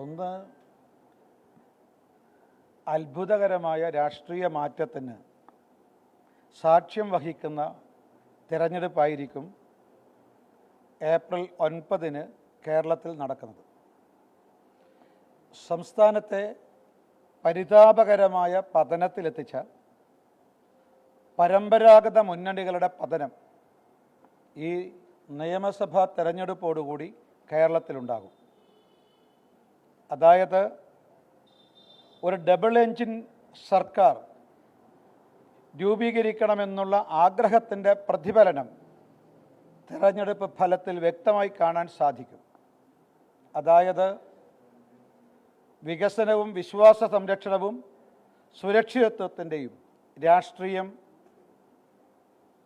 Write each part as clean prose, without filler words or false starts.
ഒന്ന്, അത്ഭുതകരമായ രാഷ്ട്രീയ മാറ്റത്തിന് സാക്ഷ്യം വഹിക്കുന്ന തിരഞ്ഞെടുപ്പായിരിക്കും ഏപ്രിൽ 9 കേരളത്തിൽ നടക്കുന്നത്. സംസ്ഥാനത്തെ പരിതാപകരമായ പതനത്തിലെത്തിച്ച പരമ്പരാഗത മുന്നണികളുടെ പതനം ഈ നിയമസഭാ തെരഞ്ഞെടുപ്പോടുകൂടി കേരളത്തിലുണ്ടാകും. അതായത് ഒരു ഡബിൾ എൻജിൻ സർക്കാർ രൂപീകരിക്കണമെന്നുള്ള ആഗ്രഹത്തിൻ്റെ പ്രതിഫലനം തെരഞ്ഞെടുപ്പ് ഫലത്തിൽ വ്യക്തമായി കാണാൻ സാധിക്കും. അതായത് വികസനവും വിശ്വാസ സംരക്ഷണവും സുരക്ഷിതത്വത്തിൻ്റെയും രാഷ്ട്രീയം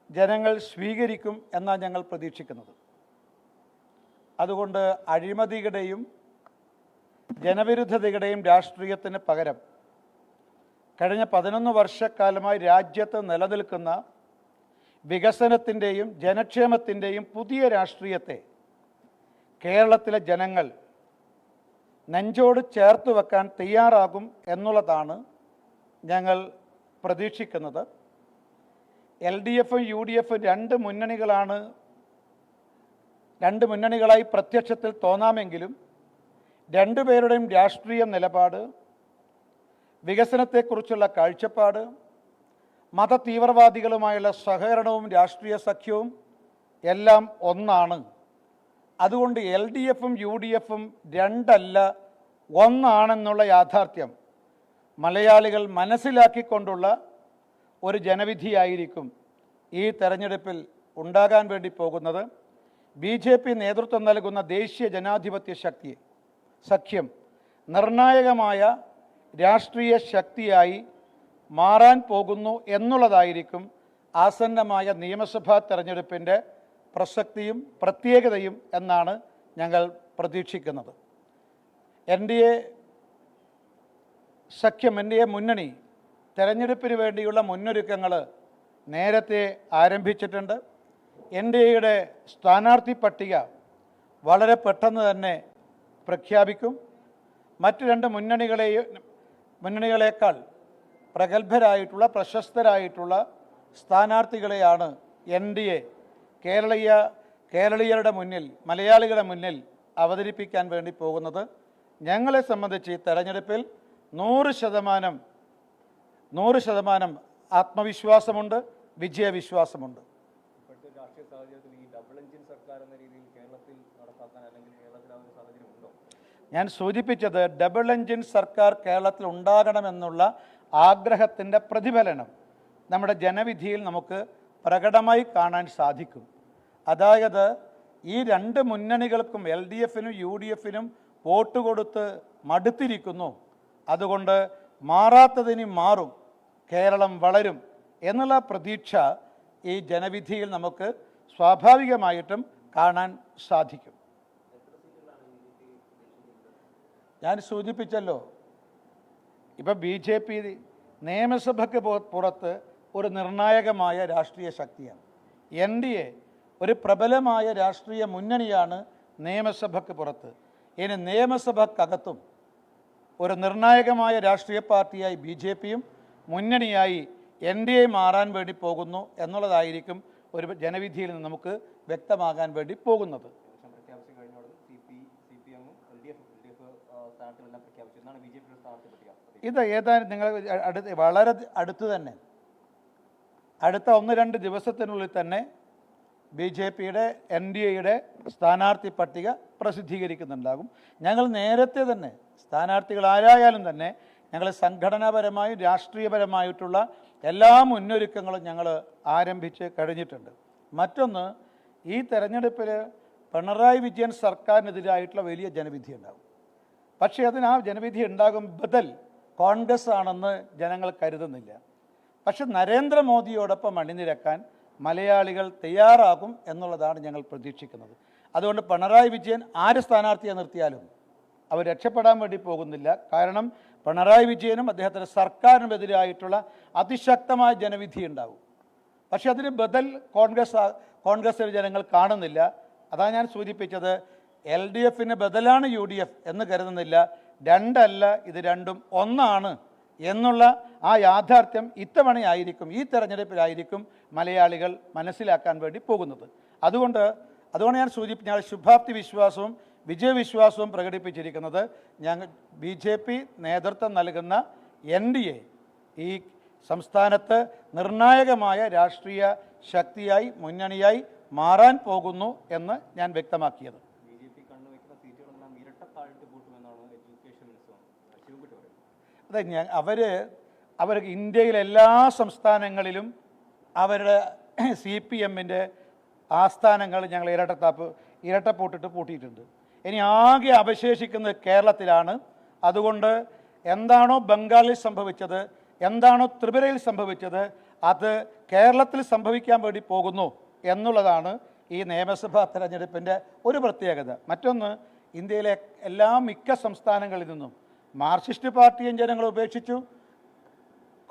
ജനങ്ങൾ സ്വീകരിക്കും എന്നാണ് ഞങ്ങൾ പ്രതീക്ഷിക്കുന്നത്. അതുകൊണ്ട് അഴിമതിയുടെയും ജനവിരുദ്ധതയുടെയും രാഷ്ട്രീയത്തിന് പകരം കഴിഞ്ഞ 11 വർഷക്കാലമായി രാജ്യത്ത് നിലനിൽക്കുന്ന വികസനത്തിൻ്റെയും ജനക്ഷേമത്തിൻ്റെയും പുതിയ രാഷ്ട്രീയത്തെ കേരളത്തിലെ ജനങ്ങൾ നെഞ്ചോട് ചേർത്ത് വെക്കാൻ തയ്യാറാകും എന്നുള്ളതാണ് ഞങ്ങൾ പ്രതീക്ഷിക്കുന്നത്. LDFും UDFും രണ്ട് മുന്നണികളായി പ്രത്യക്ഷത്തിൽ തോന്നാമെങ്കിലും രണ്ടുപേരുടെയും രാഷ്ട്രീയ നിലപാട്, വികസനത്തെക്കുറിച്ചുള്ള കാഴ്ചപ്പാട്, മത തീവ്രവാദികളുമായുള്ള സഹകരണവും രാഷ്ട്രീയ സഖ്യവും എല്ലാം ഒന്നാണ്. അതുകൊണ്ട് LDFും UDFും രണ്ടല്ല, ഒന്നാണെന്നുള്ള യാഥാർത്ഥ്യം മലയാളികൾ മനസ്സിലാക്കിക്കൊണ്ടുള്ള ഒരു ജനവിധിയായിരിക്കും ഈ തെരഞ്ഞെടുപ്പിൽ ഉണ്ടാകാൻ വേണ്ടി പോകുന്നത്. BJP നേതൃത്വം നൽകുന്ന ദേശീയ ജനാധിപത്യ സഖ്യം നിർണായകമായ രാഷ്ട്രീയ ശക്തിയായി മാറാൻ പോകുന്നു എന്നുള്ളതായിരിക്കും ആസന്നമായ നിയമസഭാ തെരഞ്ഞെടുപ്പിൻ്റെ പ്രസക്തിയും പ്രത്യേകതയും എന്നാണ് ഞങ്ങൾ പ്രതീക്ഷിക്കുന്നത്. NDA മുന്നണി തെരഞ്ഞെടുപ്പിന് വേണ്ടിയുള്ള മുന്നൊരുക്കങ്ങൾ നേരത്തെ ആരംഭിച്ചിട്ടുണ്ട്. NDAയുടെ സ്ഥാനാർത്ഥി പട്ടിക വളരെ പെട്ടെന്ന് തന്നെ പ്രഖ്യാപിക്കും. മറ്റ് രണ്ട് മുന്നണികളേക്കാൾ പ്രഗത്ഭരായിട്ടുള്ള പ്രശസ്തരായിട്ടുള്ള സ്ഥാനാർത്ഥികളെയാണ് NDA കേരളീയരുടെ മുന്നിൽ, മലയാളികളുടെ മുന്നിൽ അവതരിപ്പിക്കാൻ വേണ്ടി പോകുന്നത്. ഞങ്ങളെ സംബന്ധിച്ച് ഈ തെരഞ്ഞെടുപ്പിൽ 100% ആത്മവിശ്വാസമുണ്ട്, വിജയവിശ്വാസമുണ്ട്. ഞാൻ സൂചിപ്പിച്ചത് ഡബിൾ എൻജിൻ സർക്കാർ കേരളത്തിൽ ഉണ്ടാകണമെന്നുള്ള ആഗ്രഹത്തിൻ്റെ പ്രതിഫലനം നമ്മുടെ ജനവിധിയിൽ നമുക്ക് പ്രകടമായി കാണാൻ സാധിക്കും. അതായത് ഈ രണ്ട് മുന്നണികൾക്കും LDFനും UDFനും വോട്ട് കൊടുത്ത് മടുത്തിരിക്കുന്നു. അതുകൊണ്ട് മാറാത്തതിന് മാറും, കേരളം വളരും എന്നുള്ള പ്രതീക്ഷ ഈ ജനവിധിയിൽ നമുക്ക് സ്വാഭാവികമായിട്ടും കാണാൻ സാധിക്കും. ഞാൻ സൂചിപ്പിച്ചല്ലോ, ഇപ്പം BJP നിയമസഭയ്ക്ക് പുറത്ത് ഒരു നിർണായകമായ രാഷ്ട്രീയ ശക്തിയാണ്. NDA ഒരു പ്രബലമായ രാഷ്ട്രീയ മുന്നണിയാണ് നിയമസഭയ്ക്ക് പുറത്ത്. ഇനി നിയമസഭക്കകത്തും ഒരു നിർണായകമായ രാഷ്ട്രീയ പാർട്ടിയായി BJPയും മുന്നണിയായി NDA മാറാൻ വേണ്ടി പോകുന്നു എന്നുള്ളതായിരിക്കും ഒരു ജനവിധിയിൽ നിന്ന് നമുക്ക് വ്യക്തമാകാൻ വേണ്ടി പോകുന്നത്. ഇത് ഏതാനും നിങ്ങൾ വളരെ അടുത്ത് തന്നെ, അടുത്ത 1-2 ദിവസത്തിനുള്ളിൽ തന്നെ BJPയുടെ NDAയുടെ സ്ഥാനാർത്ഥി പട്ടിക പ്രസിദ്ധീകരിക്കുന്നുണ്ടാകും. ഞങ്ങൾ നേരത്തെ തന്നെ സ്ഥാനാർത്ഥികൾ ആരായാലും തന്നെ ഞങ്ങൾ സംഘടനാപരമായും രാഷ്ട്രീയപരമായിട്ടുള്ള എല്ലാ മുന്നൊരുക്കങ്ങളും ഞങ്ങൾ ആരംഭിച്ച് കഴിഞ്ഞിട്ടുണ്ട്. മറ്റൊന്ന്, ഈ തെരഞ്ഞെടുപ്പിൽ പിണറായി വിജയൻ സർക്കാരിനെതിരായിട്ടുള്ള വലിയ ജനവിധി ഉണ്ടാകും. പക്ഷേ അതിന് ആ ജനവിധി ഉണ്ടാകും ബദൽ കോൺഗ്രസ് ആണെന്ന് ജനങ്ങൾ കരുതുന്നില്ല. പക്ഷെ നരേന്ദ്രമോദിയോടൊപ്പം അണിനിരക്കാൻ മലയാളികൾ തയ്യാറാകും എന്നുള്ളതാണ് ഞങ്ങൾ പ്രതീക്ഷിക്കുന്നത്. അതുകൊണ്ട് പിണറായി വിജയൻ ആര് സ്ഥാനാർത്ഥിയെ നിർത്തിയാലും അവർ രക്ഷപ്പെടാൻ വേണ്ടി പോകുന്നില്ല. കാരണം പിണറായി വിജയനും അദ്ദേഹത്തിൻ്റെ സർക്കാരിനെതിരായിട്ടുള്ള അതിശക്തമായ ജനവിധി ഉണ്ടാകും. പക്ഷെ അതിന് ബദൽ കോൺഗ്രസ് ജനങ്ങൾ കാണുന്നില്ല. അതാണ് ഞാൻ സൂചിപ്പിച്ചത്. LDFന് ബദലാണ് UDF എന്ന് കരുതുന്നില്ല. രണ്ടല്ല, ഇത് രണ്ടും ഒന്നാണ് എന്നുള്ള ആ യാഥാർത്ഥ്യം ഇത്തവണയായിരിക്കും, ഈ തെരഞ്ഞെടുപ്പിലായിരിക്കും മലയാളികൾ മനസ്സിലാക്കാൻ വേണ്ടി പോകുന്നത്. അതുകൊണ്ട് ഞാൻ സൂചിപ്പിച്ച ശുഭാപ്തി വിശ്വാസവും വിജയവിശ്വാസവും പ്രകടിപ്പിച്ചിരിക്കുന്നത് ഞങ്ങൾ BJP നേതൃത്വം നൽകുന്ന NDA ഈ സംസ്ഥാനത്ത് നിർണായകമായ രാഷ്ട്രീയ ശക്തിയായി, മുന്നണിയായി മാറാൻ പോകുന്നു എന്ന് ഞാൻ വ്യക്തമാക്കിയത്. അതെ, അവർ ഇന്ത്യയിലെ എല്ലാ സംസ്ഥാനങ്ങളിലും അവരുടെ CPMൻ്റെ ആസ്ഥാനങ്ങൾ ഞങ്ങൾ ഇരട്ടപ്പൂട്ടിട്ട് പൂട്ടിയിട്ടുണ്ട്. ഇനി ആകെ അവശേഷിക്കുന്നത് കേരളത്തിലാണ്. അതുകൊണ്ട് എന്താണോ ബംഗാളിൽ സംഭവിച്ചത്, എന്താണോ ത്രിപുരയിൽ സംഭവിച്ചത്, അത് കേരളത്തിൽ സംഭവിക്കാൻ വേണ്ടി പോകുന്നു എന്നുള്ളതാണ് ഈ നിയമസഭാ തെരഞ്ഞെടുപ്പിൻ്റെ ഒരു പ്രത്യേകത. മറ്റൊന്ന്, ഇന്ത്യയിലെ മിക്ക സംസ്ഥാനങ്ങളിൽ നിന്നും മാർക്സിസ്റ്റ് പാർട്ടിയും ജനങ്ങൾ ഉപേക്ഷിച്ചു,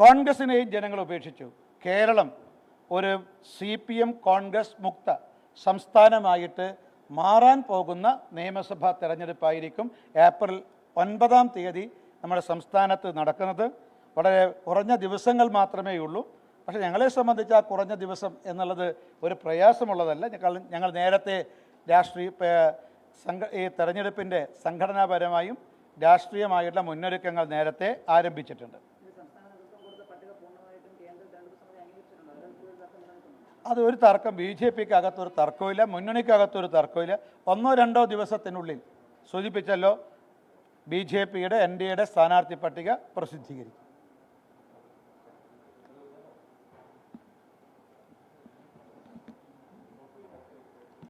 കോൺഗ്രസിനെയും ജനങ്ങൾ ഉപേക്ഷിച്ചു. കേരളം ഒരു CPM കോൺഗ്രസ് മുക്ത സംസ്ഥാനമായിട്ട് മാറാൻ പോകുന്ന നിയമസഭാ തെരഞ്ഞെടുപ്പായിരിക്കും ഏപ്രിൽ 9-ാം തീയതി നമ്മുടെ സംസ്ഥാനത്ത് നടക്കുന്നത്. വളരെ കുറഞ്ഞ ദിവസങ്ങൾ മാത്രമേ ഉള്ളൂ. പക്ഷേ ഞങ്ങളെ സംബന്ധിച്ച് ആ കുറഞ്ഞ ദിവസം എന്നുള്ളത് ഒരു പ്രയാസമുള്ളതല്ല. ഞങ്ങൾ നേരത്തെ ഈ തെരഞ്ഞെടുപ്പിൻ്റെ സംഘടനാപരമായും രാഷ്ട്രീയമായിട്ടുള്ള മുന്നൊരുക്കങ്ങൾ നേരത്തെ ആരംഭിച്ചിട്ടുണ്ട്. അതൊരു തർക്കം, BJPക്ക് അകത്തൊരു തർക്കമില്ല, മുന്നണിക്കകത്തൊരു തർക്കമില്ല. 1-2 ദിവസത്തിനുള്ളിൽ സൂചിപ്പിച്ചല്ലോ, BJPയുടെ NDAയുടെ സ്ഥാനാർത്ഥി പട്ടിക പ്രസിദ്ധീകരിക്കും.